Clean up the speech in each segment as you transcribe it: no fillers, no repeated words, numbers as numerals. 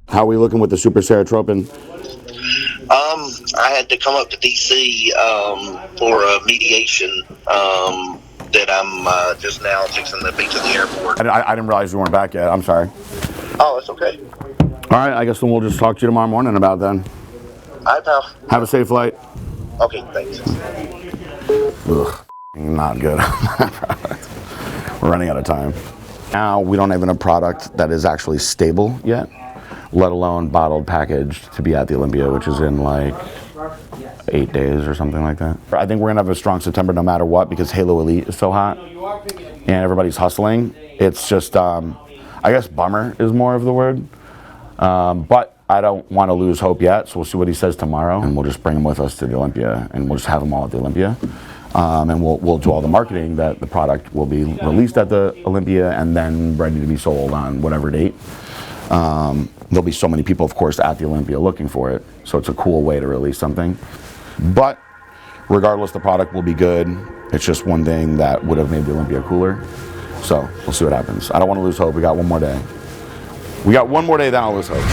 How are we looking with the super Ceratropin? I had to come up to DC for a mediation that I'm just now fixing to be to the airport. I didn't realize you weren't back yet. I'm sorry. Oh, it's okay. All right, I guess then we'll just talk to you tomorrow morning about then. All right, pal. Have a safe flight. Okay, thanks. Ugh, not good. We're running out of time. Now we don't have a product that is actually stable yet, let alone bottled, packaged to be at the Olympia, which is in like 8 days or something like that. I think we're gonna have a strong September no matter what because Halo Elite is so hot and everybody's hustling. It's just, I guess bummer is more of the word. But I don't want to lose hope yet, so we'll see what he says tomorrow, and we'll just bring him with us to the Olympia, and we'll just have them all at the Olympia, and we'll do all the marketing that the product will be released at the Olympia and then ready to be sold on whatever date. There'll be so many people, of course, at the Olympia looking for it, so it's a cool way to release something. But regardless, the product will be good. It's just one thing that would have made the Olympia cooler, so we'll see what happens. I don't want to lose hope. We got one more day. We got one more day, then I'll lose hope.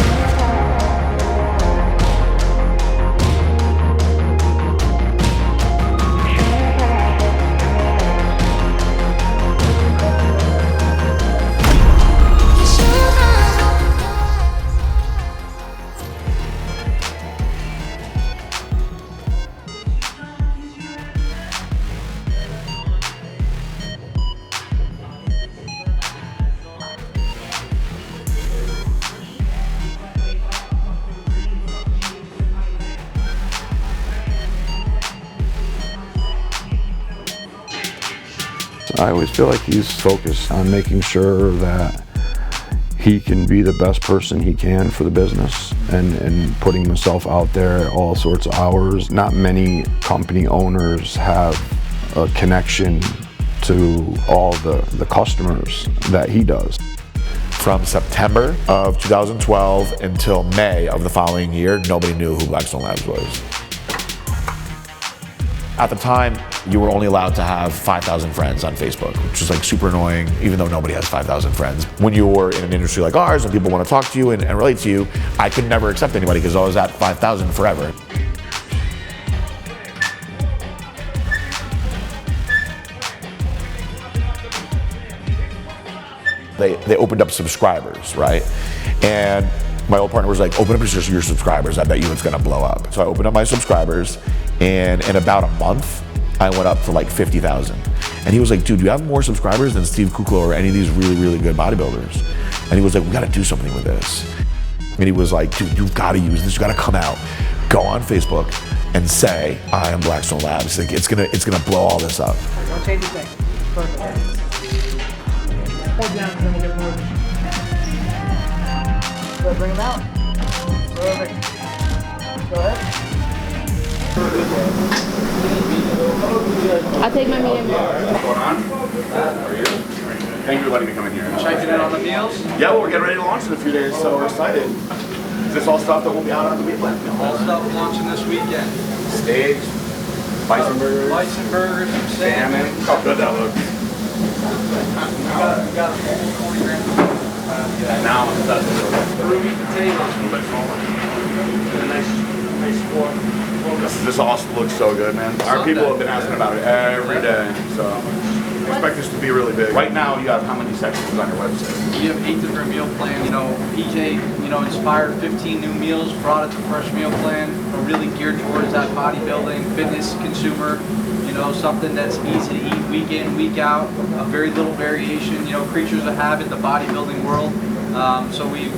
I always feel like he's focused on making sure that he can be the best person he can for the business and putting himself out there at all sorts of hours. Not many company owners have a connection to all the customers that he does. From September of 2012 until May of the following year, nobody knew who Blackstone Labs was. At the time, you were only allowed to have 5,000 friends on Facebook, which is like super annoying, even though nobody has 5,000 friends. When you were in an industry like ours and people want to talk to you and relate to you, I could never accept anybody because I was at 5,000 forever. They opened up subscribers, right? And my old partner was like, open up just your subscribers. I bet you it's gonna blow up. So I opened up my subscribers, and in about a month, I went up to like 50,000. And he was like, dude, you have more subscribers than Steve Kuklo or any of these really, really good bodybuilders. And he was like, we gotta do something with this. And he was like, dude, you've gotta use this, you gotta come out, go on Facebook and say, I am Blackstone Labs. Like, it's gonna blow all this up. Don't change a thing. Perfect. Hold down, then we'll get more. Go ahead, bring them out. Perfect. Go ahead. I'll take my medium. What's going on? How are you? Thank you for letting me come in here. Checking in on the meals? Yeah, well, we're getting ready to launch in a few days, so we're excited. Is this all stuff that will be out on the weekend? All stuff launching this weekend. Steaks, bison burgers, salmon. How good that looks. We got a 40 grams of Now I'm obsessed. ruby potatoes. A little bit smaller. A nice score. This also looks so good, man. Our people have been asking about it every day, so I expect this to be really big. Right now, you have how many sections on your website? We have 8 different meal plans. You know, PJ, inspired 15 new meals, brought it to Fresh Meal Plan, really geared towards that bodybuilding, fitness consumer. Something that's easy to eat week in, week out, very little variation, creatures of habit, the bodybuilding world. So we're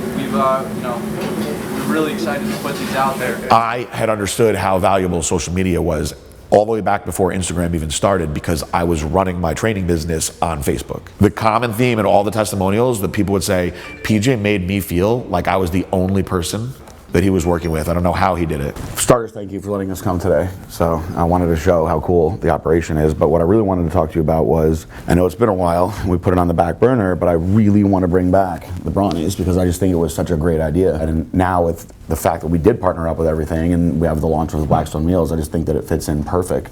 really excited to put these out there. I had understood how valuable social media was all the way back before Instagram even started because I was running my training business on Facebook. The common theme in all the testimonials that people would say, PJ made me feel like I was the only person that he was working with. I don't know how he did it. Starters, thank you for letting us come today. So I wanted to show how cool the operation is, but what I really wanted to talk to you about was, I know it's been a while, we put it on the back burner, but I really want to bring back the brownies because I just think it was such a great idea. And now with the fact that we did partner up with everything and we have the launch with Blackstone Meals, I just think that it fits in perfect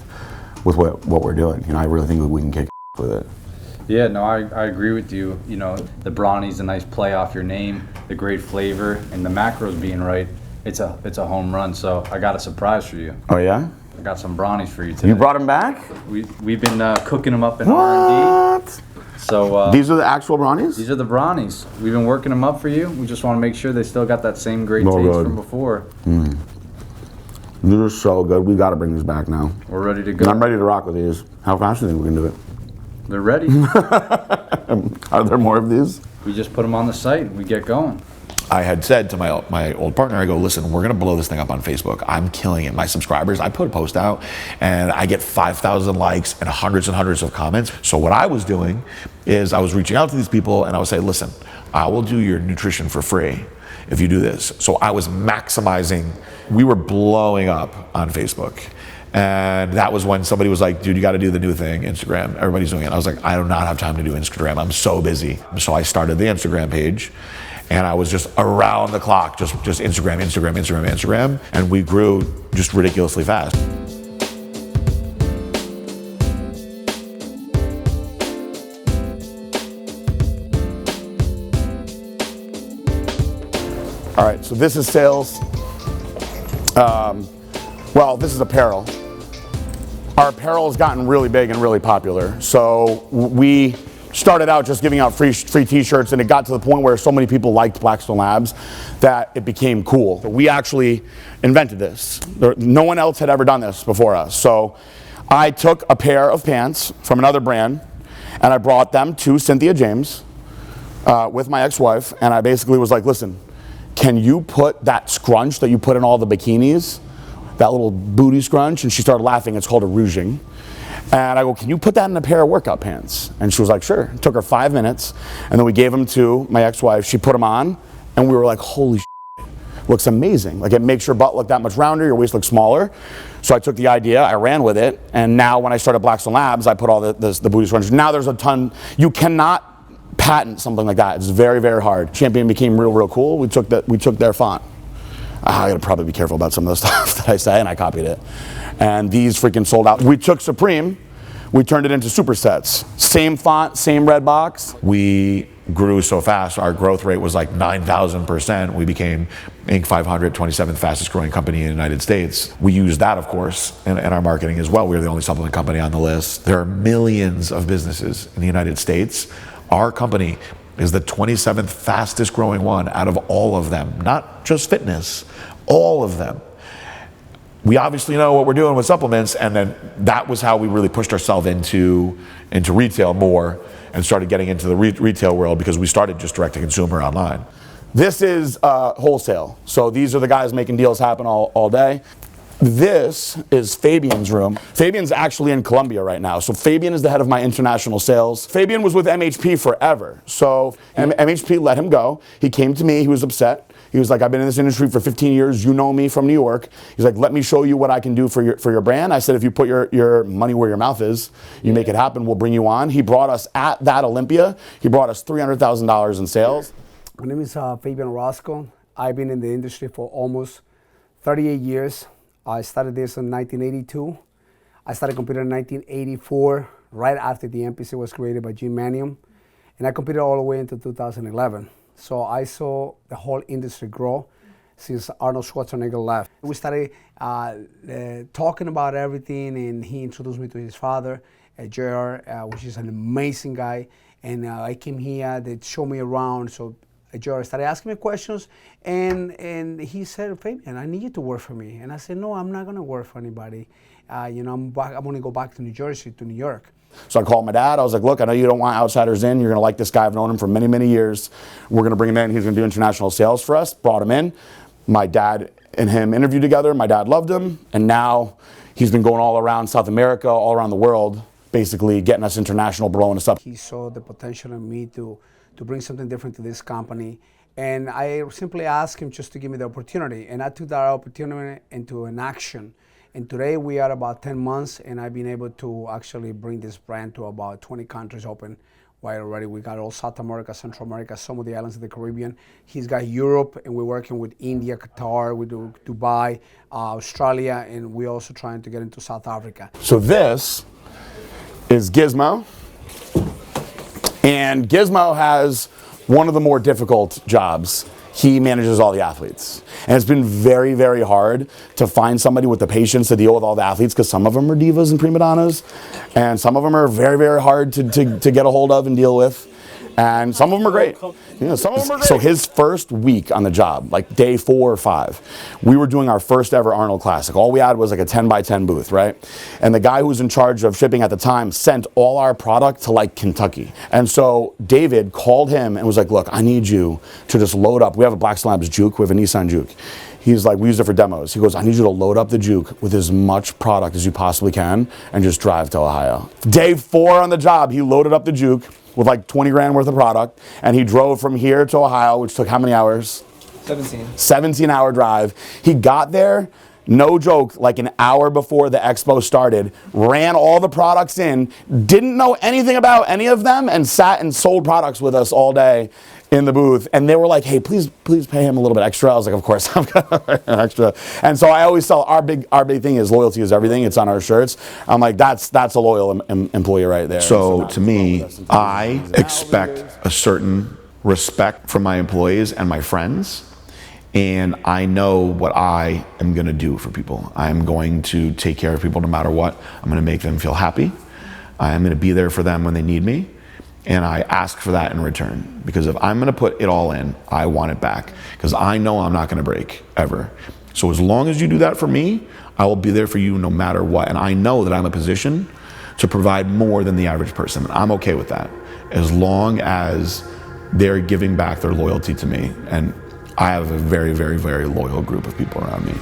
with what we're doing. I really think we can kick with it. Yeah, no, I agree with you. You know, the brownie's a nice play off your name, the great flavor, and the macros being right. It's a home run. So I got a surprise for you. Oh yeah? I got some brownies for you today. You brought them back? We've been cooking them up in R&D. What? So These are the actual brownies? these are the brownies. We've been working them up for you. We just want to make sure they still got that same great Oh, taste good. from before. These are so good. We got to bring these back now. We're ready to go. I'm ready to rock with these. How fast do you think we can do it? They're ready. Are there more of these? We just put them on the site and we get going. I had said to my old partner, I go, listen, we're gonna blow this thing up on Facebook. I'm killing it. My subscribers, I put a post out and I get 5,000 likes and hundreds of comments. So what I was doing is I was reaching out to these people and I would say, listen, I will do your nutrition for free if you do this. So I was maximizing, we were blowing up on Facebook. And that was when somebody was like, dude, you got to do the new thing, Instagram. Everybody's doing it. I was like, I do not have time to do Instagram. I'm so busy. So I started the Instagram page and I was just around the clock, just Instagram. And we grew just ridiculously fast. All right, so this is sales. Well, this is apparel. Our apparel has gotten really big and really popular. So we started out just giving out free t-shirts, and it got to the point where so many people liked Blackstone Labs that it became cool. We actually invented this. No one else had ever done this before us. So I took a pair of pants from another brand and I brought them to Cynthia James with my ex-wife, and I basically was like, listen, can you put that scrunch that you put in all the bikinis, that little booty scrunch? And she started laughing. It's called a rouging. And I go, can you put that in a pair of workout pants? And she was like, sure. It took her 5 minutes. And then we gave them to my ex-wife. She put them on and we were like, holy shit, looks amazing. Like, it makes your butt look that much rounder, your waist looks smaller. So I took the idea, I ran with it. And now when I started Blackstone Labs, I put all the booty scrunch. Now there's a ton. You cannot patent something like that. It's very, very hard. Champion became real cool. We took their font. I gotta probably be careful about some of the stuff that I say, and I copied it. And these freaking sold out. We took Supreme, we turned it into supersets. Same font, same red box. We grew so fast, our growth rate was like 9,000%. We became Inc. 500, 27th fastest growing company in the United States. We used that, of course, in our marketing as well. We were the only supplement company on the list. There are millions of businesses in the United States. Our company is the 27th fastest growing one out of all of them, not just fitness, all of them. We obviously know what we're doing with supplements, and then that was how we really pushed ourselves into retail more and started getting into the retail world, because we started just direct to consumer online. This is wholesale. So these are the guys making deals happen all day. This is Fabian's room. Fabian's actually in Colombia right now. So Fabian is the head of my international sales. Fabian was with MHP forever. So MHP let him go. He came to me, he was upset. He was like, I've been in this industry for 15 years. You know me from New York. He's like, let me show you what I can do for your brand. I said, if you put your money where your mouth is, you make it happen, we'll bring you on. He brought us at that Olympia. He brought us $300,000 in sales. My name is Fabian Orozco. I've been in the industry for almost 38 years. I started this in 1982. I started competing in 1984, right after the NPC was created by Jim Manium. And I competed all the way into 2011. So I saw the whole industry grow since Arnold Schwarzenegger left. We started talking about everything, and he introduced me to his father, JR, which is an amazing guy. And I came here, they showed me around. So JR started asking me questions, and he said, Fabian, I need you to work for me. And I said, no, I'm not going to work for anybody. I'm going to go back to New Jersey, to New York. So I called my dad. I was like, look, I know you don't want outsiders in. You're going to like this guy. I've known him for many, many years. We're going to bring him in. He's going to do international sales for us. Brought him in. My dad and him interviewed together. My dad loved him. And now he's been going all around South America, all around the world, basically getting us international, blowing us up. He saw the potential in me to bring something different to this company. And I simply asked him just to give me the opportunity. And I took that opportunity into an action. And today we are about 10 months, and I've been able to actually bring this brand to about 20 countries open. Why already we got all South America, Central America, some of the islands of the Caribbean. He's got Europe, and we're working with India, Qatar, we do Dubai, Australia, and we're also trying to get into South Africa. So this is Gizmo. And Gizmo has one of the more difficult jobs. He manages all the athletes. And it's been very, very hard to find somebody with the patience to deal with all the athletes, because some of them are divas and prima donnas, and some of them are very, very hard to get a hold of and deal with. And some of them are great. You know, some of them are great. So his first week on the job, like day 4 or 5, we were doing our first ever Arnold Classic. All we had was like a 10 by 10 booth, right? And the guy who was in charge of shipping at the time sent all our product to like Kentucky. And so David called him and was like, look, I need you to just load up. We have a Blackstone Labs Juke. We have a Nissan Juke. He's like, we use it for demos. He goes, I need you to load up the Juke with as much product as you possibly can and just drive to Ohio. Day 4 on the job, he loaded up the Juke with like 20 grand worth of product, and he drove from here to Ohio, which took how many hours? 17-hour drive. He got there, no joke, like an hour before the expo started, ran all the products in, didn't know anything about any of them, and sat and sold products with us all day in the booth. And they were like, hey, please pay him a little bit extra. I was like, of course I'm gonna pay him extra. And so I always tell, our big thing is loyalty is everything. It's on our shirts. I'm like, that's a loyal employee right there. So to me, I expect a certain respect from my employees and my friends. And I know what I am going to do for people. I'm going to take care of people no matter what. I'm going to make them feel happy. I'm going to be there for them when they need me. And I ask for that in return. Because if I'm going to put it all in, I want it back. Because I know I'm not going to break, ever. So as long as you do that for me, I will be there for you no matter what. And I know that I'm in a position to provide more than the average person. I'm okay with that. As long as they're giving back their loyalty to me. And I have a very, very, very loyal group of people around me.